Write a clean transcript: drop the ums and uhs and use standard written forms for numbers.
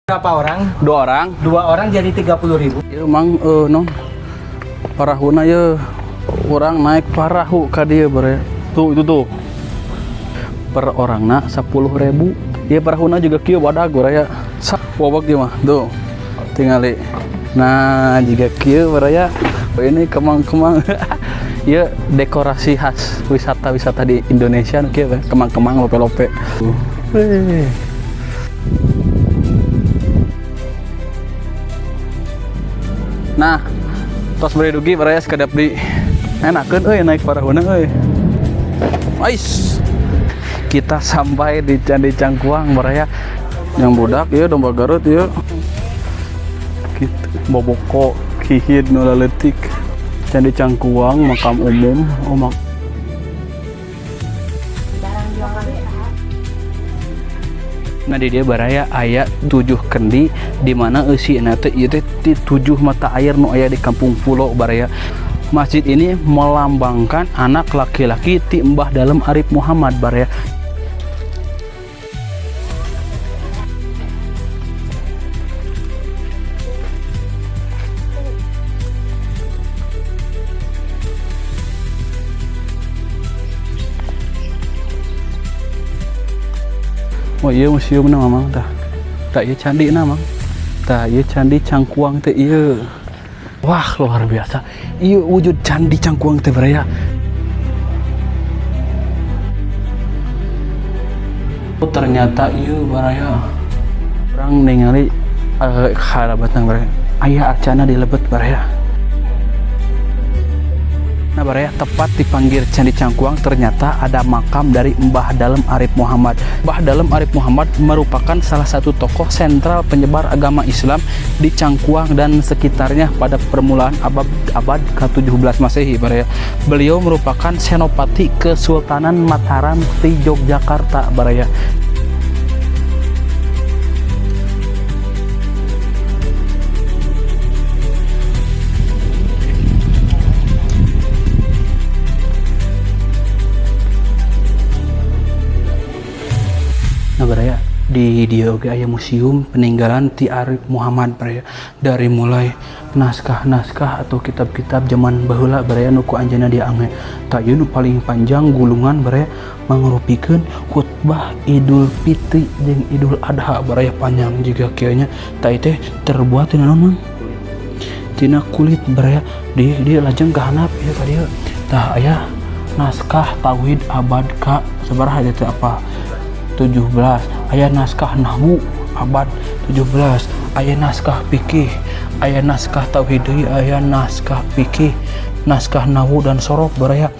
Berapa orang? Dua orang. Dua orang jadi 30.000. Ya mang non parahuna ya orang naik parahu ka dia bare. Tuh itu tuh. Per orangna 10.000. Ya parahuna juga kieu badag bare ya. Wabak dia mah. Tuh. Tingali. Nah, jika kieu bare ya. Ini kemang-kemang. Ya dekorasi khas wisata-wisata di Indonesia nu kieu kemang-kemang lope-lope. Nah, tos beri dugi baraya sekedap di enakeun euy naik parahuna euy. Ais. Kita sampai di Candi Cangkuang baraya. Yang budak ieu domba Garut ieu. Kitu boboko kihid nu leutik. Candi Cangkuang makam umum. Nah di dia baraya aya 7 kendi di mana eusi teh ieu teh 7 mata air nu aya di Kampung Pulo baraya. Masjid ini melambangkan anak laki-laki ti Mbah Dalem Arif Muhammad baraya. Oh iya museum na mamang tah. Tah ieu candi na mang. Tah ieu Candi Cangkuang teh ieu. Wah, luar biasa. Ieu wujud Candi Cangkuang teh baraya. Oh, ternyata ieu baraya. Orang ningali halabatna baraya. Aya arcana di lebet baraya. Nah baraya tepat di pinggir Candi Cangkuang ternyata ada makam dari Mbah Dalem Arif Muhammad. Mbah Dalem Arif Muhammad merupakan salah satu tokoh sentral penyebar agama Islam di Cangkuang dan sekitarnya pada permulaan abad ke-17 Masehi baraya. Beliau merupakan senopati Kesultanan Mataram di Yogyakarta baraya. Nah baraya di dia oge aya museum peninggalan ti Arif Muhammad baraya, dari mulai naskah-naskah atau kitab-kitab zaman baheula baraya nu ku anjeunna diangge. Ta ieu nu paling panjang gulungan baraya mangrupikeun khutbah Idul Fitri jeung Idul Adha baraya panjang juga kieu nya. Ta ieu teh terbuat tina naon? Tina kulit baraya. Di lajeng kahandap ieu ka dieu. Tah aya naskah tauhid abad ka sabaraha teh apa? 17, aya naskah nahwu abad 17, aya naskah fikih, aya naskah tauhid, aya naskah fikih, naskah nahwu dan sorok baraya.